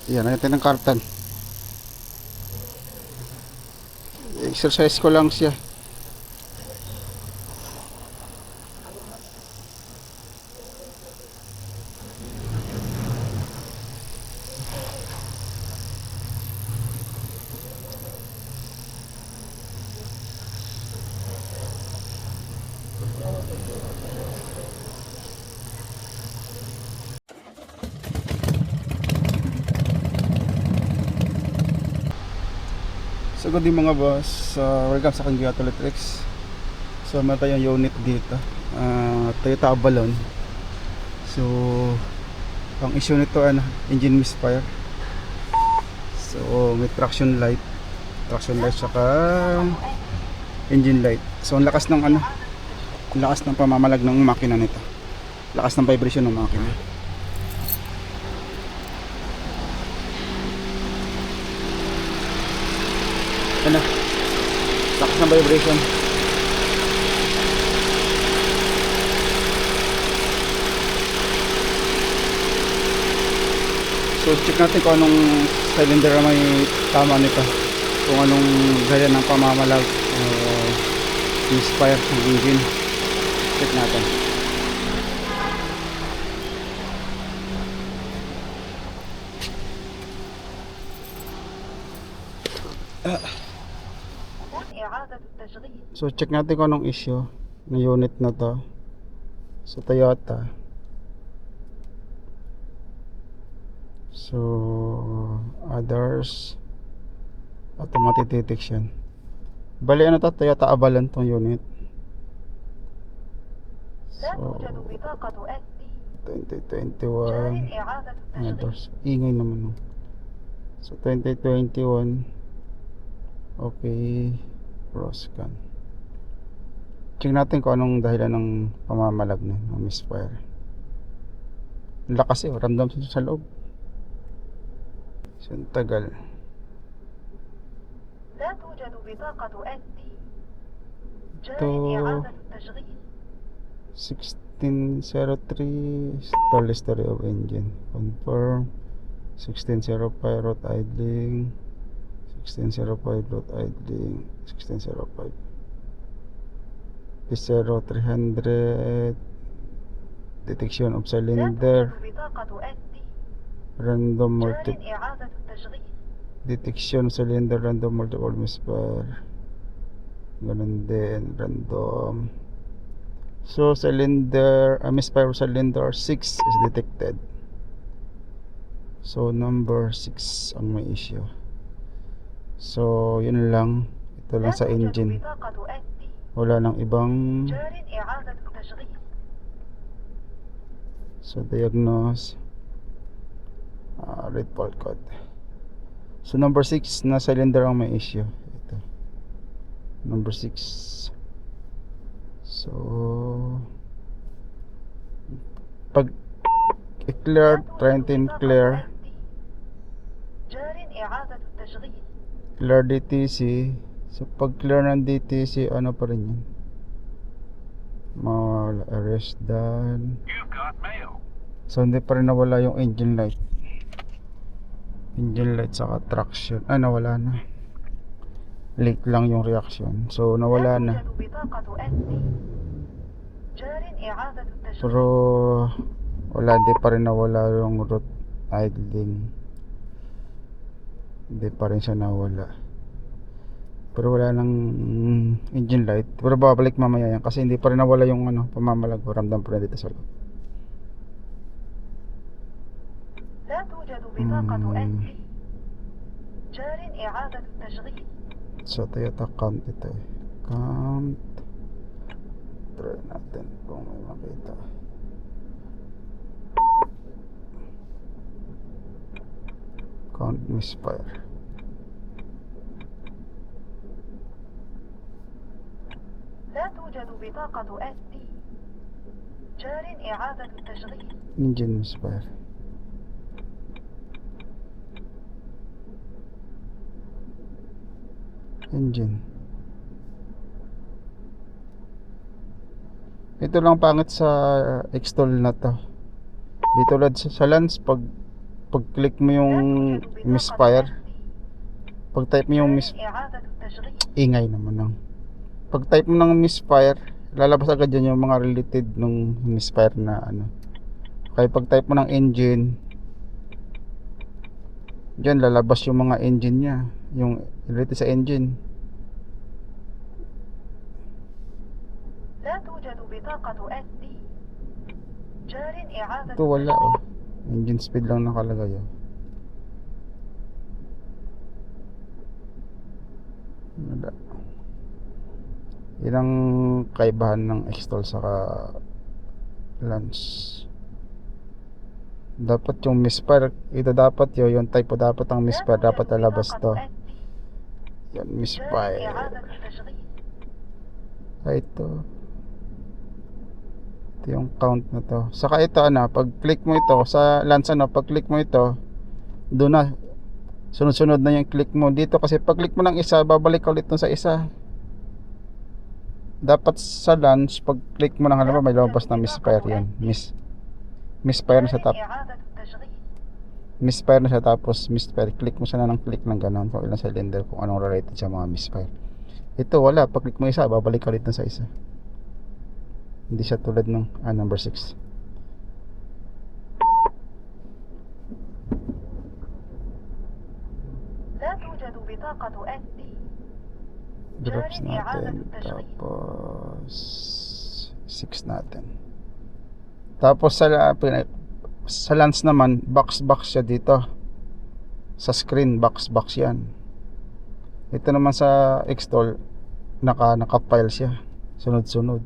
Yan natin ng karton. Exercise ko lang siya. So good day mga boss, welcome sa Kangi Auto Electrics. So meron tayong unit dito, Toyota Avalon. So ang issue nito engine misfire. So may traction light saka engine light. So ang lakas ng lakas ng pamamalag ng makina nito, lakas ng vibration ng makina. Lakas ng vibration. So check natin kung anong cylinder na may tama nito, kung anong gaya ng pamamalag misfire ng engine. Check natin. So check natin kung anong issue ng unit na to sa Toyota. So others, automatic detection. Bali ano to, Toyota Avalon tong unit. So 2021 others, ingay naman no. So 2021 okay, Proscan. Check natin kung anong dahilan ng pamamalag na ng misfire. Lakas ramdam sa loob. So tagal. لا توجد بطاقة SD. To 1603 stall history of engine confirm. 1605 road idling, 1605 road idling, 1605 P0 300 detection of cylinder, random multiple detection cylinder, random multiple misfire, ganun din random. So cylinder misfire cylinder 6 is detected. So number 6 ang may issue. So yun lang, ito lang sa engine, wala nang ibang. So diagnose red fault code. So number 6 na cylinder ang may issue. Ito number 6. So pag i-clear, try natin clear DTC. So pag clear ng DTC, ano pa rin yun, arrest done. So hindi pa rin nawala yung engine light saka traction, nawala na, late lang yung reaction. So nawala na, pero wala, hindi pa rin nawala yung root idling, hindi pa rin siya nawala, pero wala nang engine light. Pero babalik mamaya yan kasi hindi pa rin nawala yung pamamalag, ramdam pa rin dito sa loob. So Toyota count ito count, try natin kung may makita. Count misfire. لا توجد بطاقة SD. جار إعادة التشغيل. Engine misfire. Engine. Ito lang pangit sa X-Tool na to. Dito tulad sa Lance, pag pag-click mo yung لا توجد بطاقة misfire, SD. pag-type mo yung جار إعادة التشغيل. ingay naman ng pag-type mo ng misfire, lalabas agad dyan yung mga related nung misfire na ano. Kaya pag-type mo ng engine, dyan lalabas yung mga engine nya, yung related sa engine. لا توجد بطاقة SD. جار إعادة Ito wala التشغيل. engine speed lang nakalagay wala. Yan ang kaibahan ng Xtol saka Lance. Dapat yung misfire, ito dapat yung type po dapat ang لا misfire, dapat توجد lalabas to. بطاقة SD. Yan, جار misfire. إعادة التشغيل. Ito yung count na to. Saka ito pag click mo ito sa Lance pag click mo ito, doon na sunod-sunod na yung click mo dito, kasi pag click mo ng isa, babalik ka ulit dun sa isa. Dapat sa Lance, pag click mo ng halimbawa may lumabas na misfire, yan misfire na siya, جار إعادة التشغيل. misfire na siya, tapos misfire, click mo siya na ng click ng ganon kung ilang cylinder, kung anong related sa mga misfire. Ito wala, pag click mo isa, babalik ka ulit dun sa isa. Hindi siya tulad ng number 6. لا توجد بطاقة SD. Drops جار إعادة natin, التشغيل. tapos 6 natin. Tapos sa Lance naman, box siya dito sa screen, box yan. Ito naman sa Xtol, naka-file siya sunod-sunod.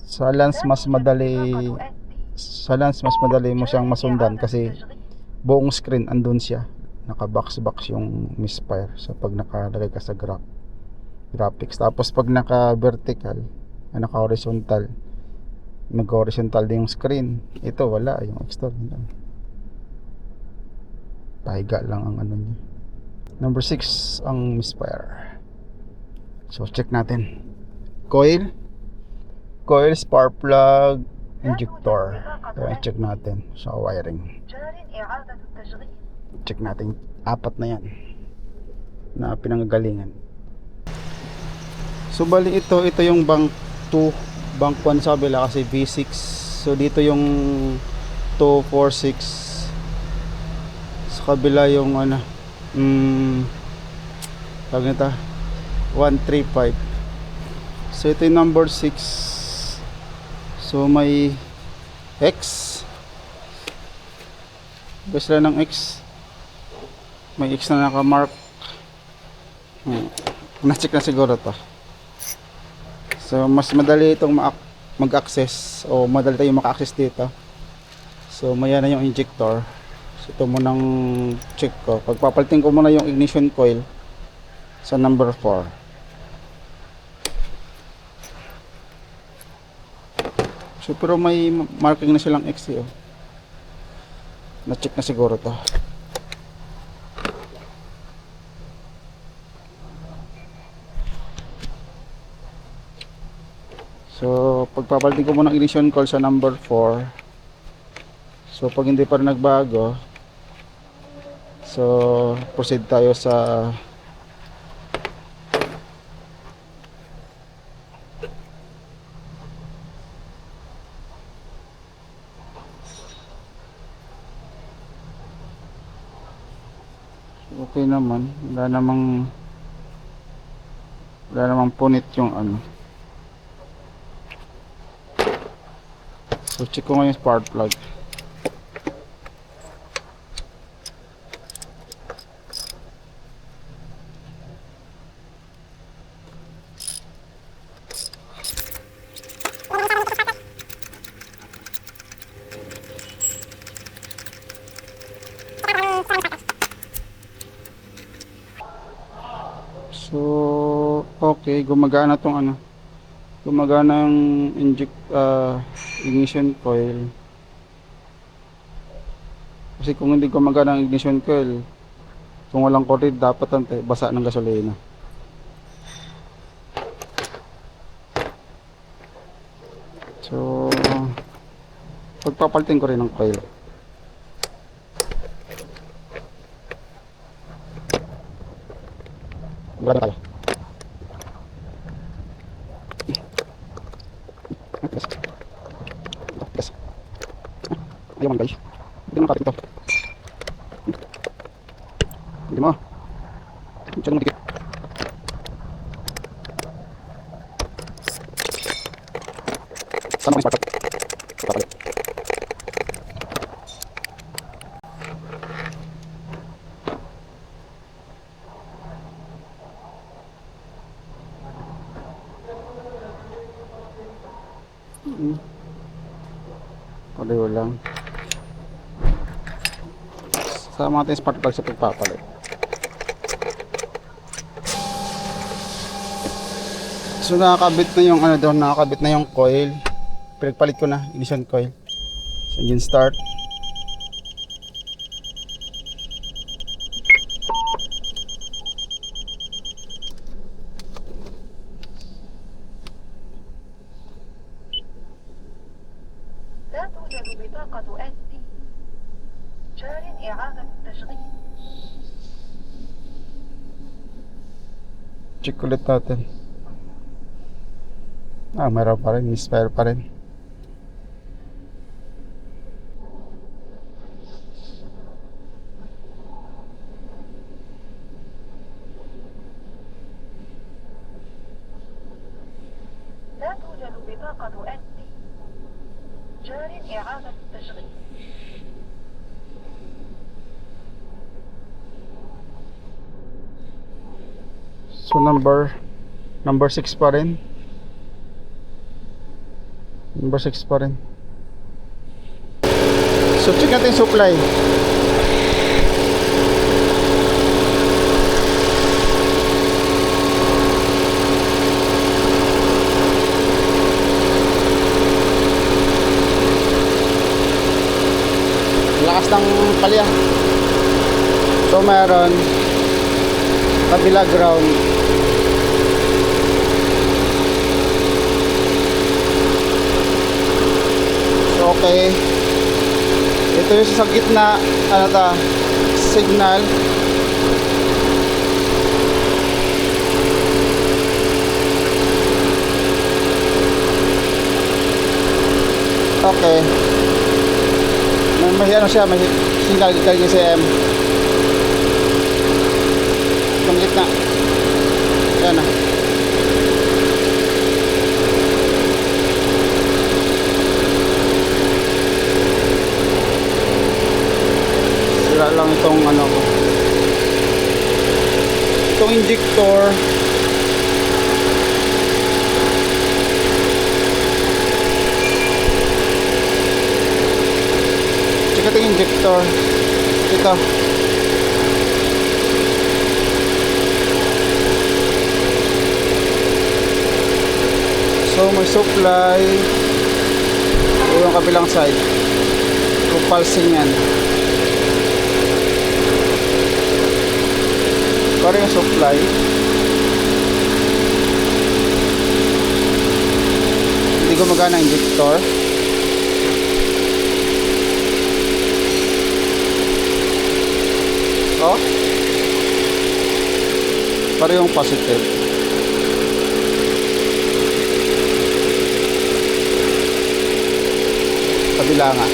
Sa Lance mas madali, sa Lance mas madali mo siyang masundan kasi buong screen andun siya, naka-box yung misfire. So pag nakalagay ka sa graphics, tapos pag naka-vertical, naka-horizontal, mag-horizontal din yung screen. Ito wala, yung Xtol pahiga lang ang ano niya. Number 6 ang misfire. So check natin. Coil, spark plug, injector. So check natin sa wiring. جار إعادة التشغيل. Check natin, 4 na yan na pinanggagalingan. So bali ito yung bank 2, bank 1 sa kabila kasi V6. So dito yung 246, sa kabila yung tawag nito 135. So ito yung number 6. So may X, basta lang ng X, may X na nakamark. Na-check na siguro to. So mas madali itong mag-access, o madali tayong maka-access dito. So maya na yung injector. So ito munang check ko. Pagpapalitin ko muna yung ignition coil sa number 4. So pero may marking na silang X na-check na siguro to. So pagpapalitin ko muna ang ignition coil sa number 4. So pag hindi pa rin nagbago, so proceed tayo sa okay naman, wala namang punit yung So check ko ngayon spark plug. So okay, gumagana tong gumagana ang ignition coil. Kasi kung hindi gumagana ang ignition coil, kung walang kuryente, dapat basa ng gasolina. So pagpapalitin ko rin ng coil. Wala tayo. Gas. Gas. Ayaw man guys. Hindi mo kapit ito. Hindi mo. Diyan mo dikit. Sama ko yung spark plug. Papalit. Paliw lang. Sama natin yung spark plug sa pagpapalit. So nakakabit na yung ano doon, nakakabit na yung coil. Pinagpalit ko na, ignition coil. So engine start. لا توجد بطاقة SD. جار إعادة التشغيل. Check ulit natin. Meron pa rin, misfire pa rin. لا توجد بطاقة SD. جار إعادة التشغيل. So number 6 pa rin. Number 6 pa rin. So check natin yung supply. Lakas ng palya. So meron kabila ground. So okay. Ito yung sa gitna, ano ta, signal. Okay. May ano siya, may signal galing sa M. Itong gitna. Yan na. Sira lang itong ano ko. Itong injector. Check natin yung injector. Ito. So may supply. Ito yung kabilang side. Pulsing yan. Parang yung supply. Hindi gumagana ang injector. Oh. Parang yung positive. Kabila nga.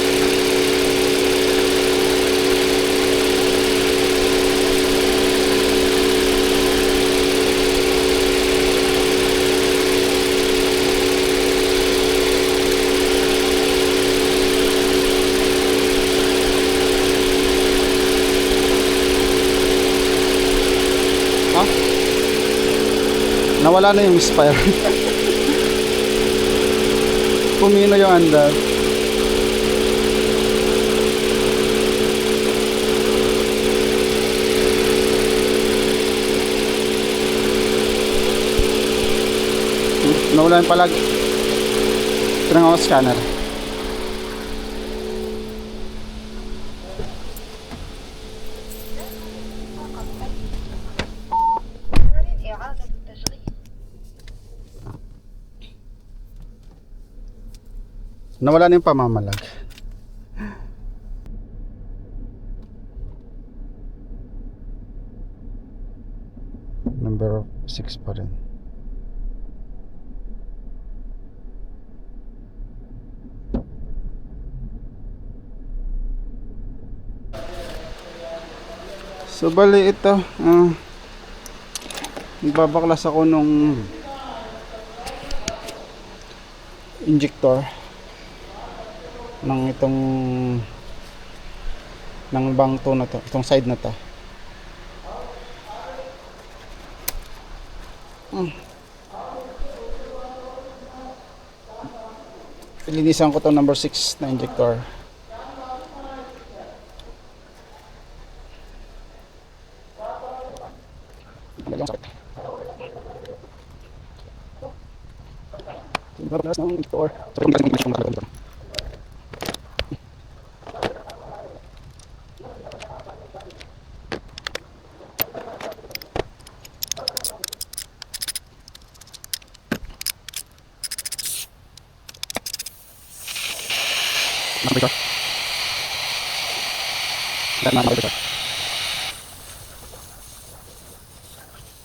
Huh? Nawala na yung spire. Pumino yung andar. Nawala yung palag. Tinangaw scanner. جار إعادة التشغيل. Nawala na yung pamamalag. Number 6 pa rin. So bali ito, nagbabaklas ako nung injector ng itong ng bang to na to, itong side na to. Ilinisan ko tong number 6 na injector. Talagang sakit. Nagbabaklas ng injector. So hindi kasi hindi ko makakalaban. Number 6. Dahil number 6.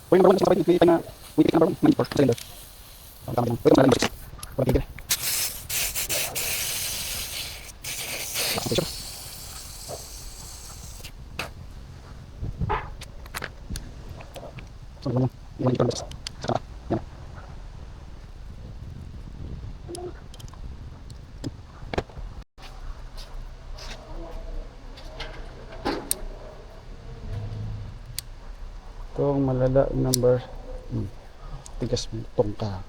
O yung number 1 kasi may na wait number 1 94 cylinder. Tama lang. Pwede number 6. Pwede. So lang. Yung number 6. Yan. Itong malala number tigas mo tongka.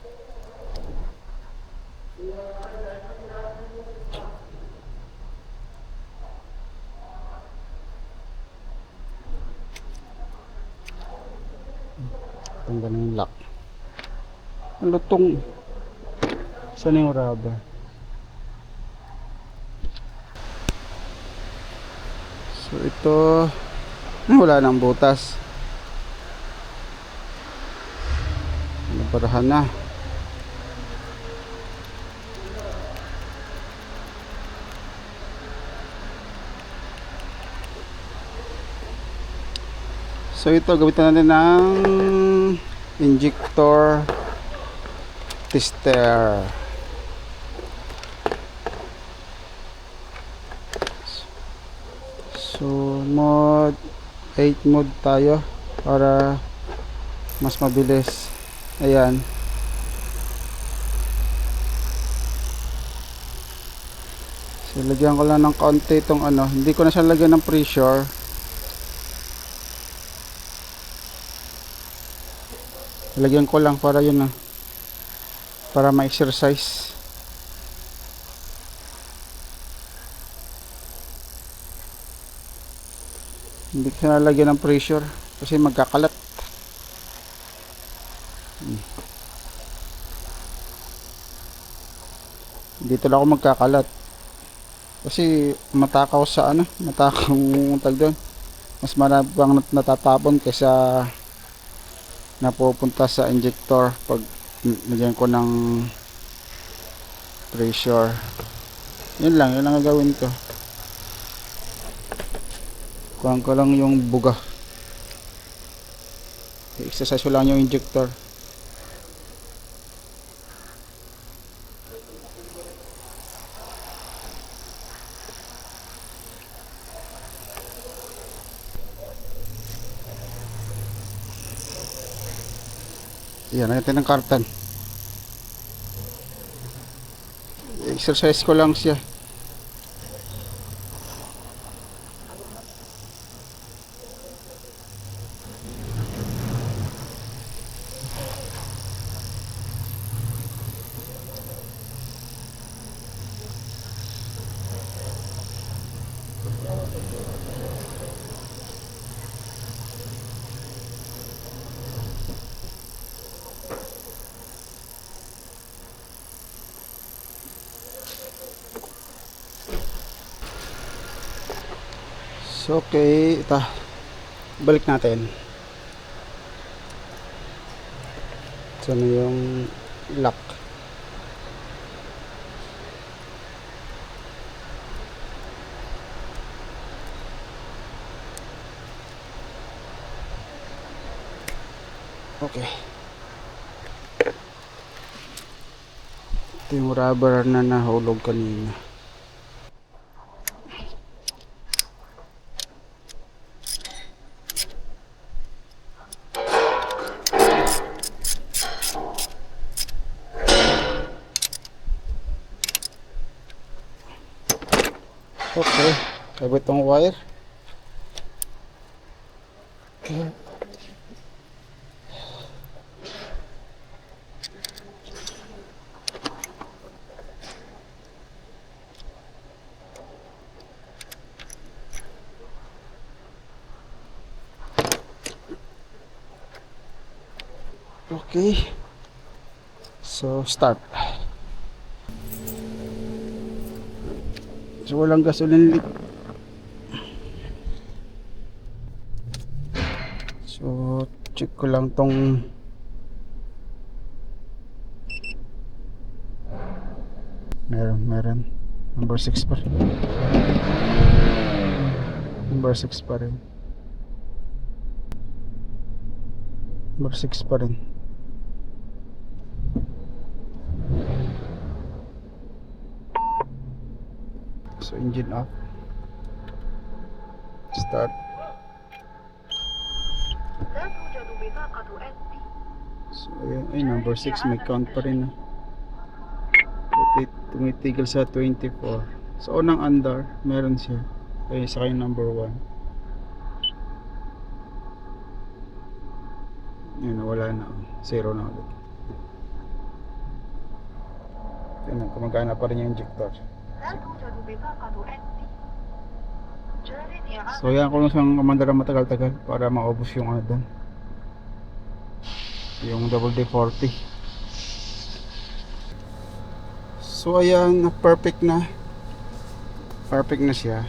Tanggal yung lock. Ang lutong. Saan yung rubber? So ito wala nang butas. Nabarahan na. So ito gamitan natin ng injector tester. So mode 8 mode tayo para mas mabilis. Ayan. So lagyan ko lang ng konti itong ano, hindi ko na siya lagyan ng pressure. Lagyan ko lang para yun na, para ma-exercise. Hindi ko na lagyan ng pressure kasi magkakalat. Dito lang ako magkakalat kasi matakaw sa ano, matakaw tag doon. Mas marabang natatapon kaysa napupunta sa injector pag nagyan ko ng pressure. Yun lang ang gagawin ko. Kuhaan ko lang yung buga. I-exercise ko lang yung injector. Yan, natin ng karton. Exercise ko lang siya. So, okay, ito. Balik natin. Ito na yung lock. Okay. Ito yung rubber na nahulog kanina. Okay, kabit tong wire. Okay. Okay. So, start. So, walang gasoline leak. So, check ko lang tong meron. Number 6 pa rin. Number 6 pa rin. Number 6 pa rin. So, engine up. Start. لا توجد بطاقة SD. So, ay number 6 may count pa rin. Tumitigil sa 24. So, unang under, meron siya. Kaya sa kayo number 1. Yun, wala na. Zero na ulit. Yun, kumagana pa rin yung injector. لا توجد بطاقة SD. جار إعادة. So, yan kung saan kumandara matagal-tagal para maubos yung ano doon. Yung WD-40. So, ayan, perfect na. Perfect na siya.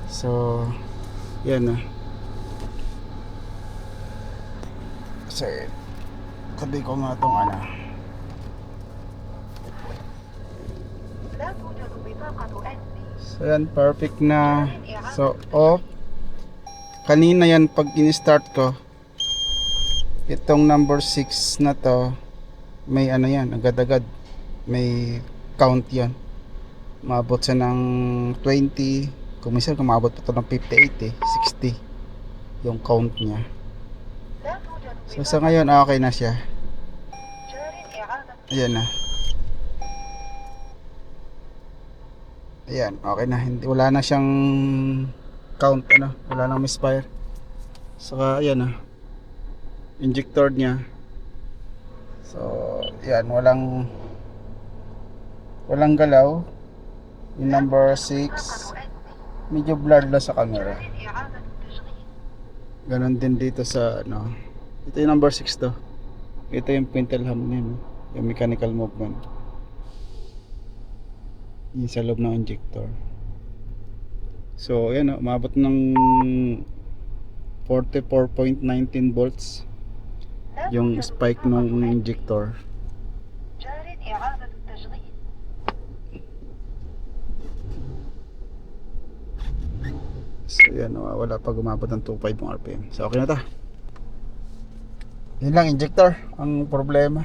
So, yan na. So, tabi ko nga itong ano. لا توجد بطاقة SD. So, yan, perfect na. So, off. Kanina yan, pag in-start ko, itong number 6 na to, may ano yan, agad-agad. May count yan. Maabot siya ng 20. Kung minsan, kumabot pa ito ng 58 60. Yung count niya. لا توجد So, بطاقة. sa ngayon, okay na siya. جار إعادة. Ayan na. Ayan, okay na. Hindi, wala na siyang count, ano. Wala nang misfire. Saka, ayan na. Injector niya. So, ayan, walang galaw. Yung number 6, بطاقة SD. medyo blurred lang sa camera. جار إعادة التشغيل. Ganon din dito sa, ano. Ito yung number 6 to. Ito yung pintelham niya, no? Yung mechanical movement. Yung sa loob ng injector. So, ayan, umabot ng 44.19 volts لا yung توجد spike بطاقة ng SD. injector. جار إعادة التشغيل. So, ayan, wala pa umabot ng 2.5 RPM. So, okay na ta. Yun lang, injector ang problema.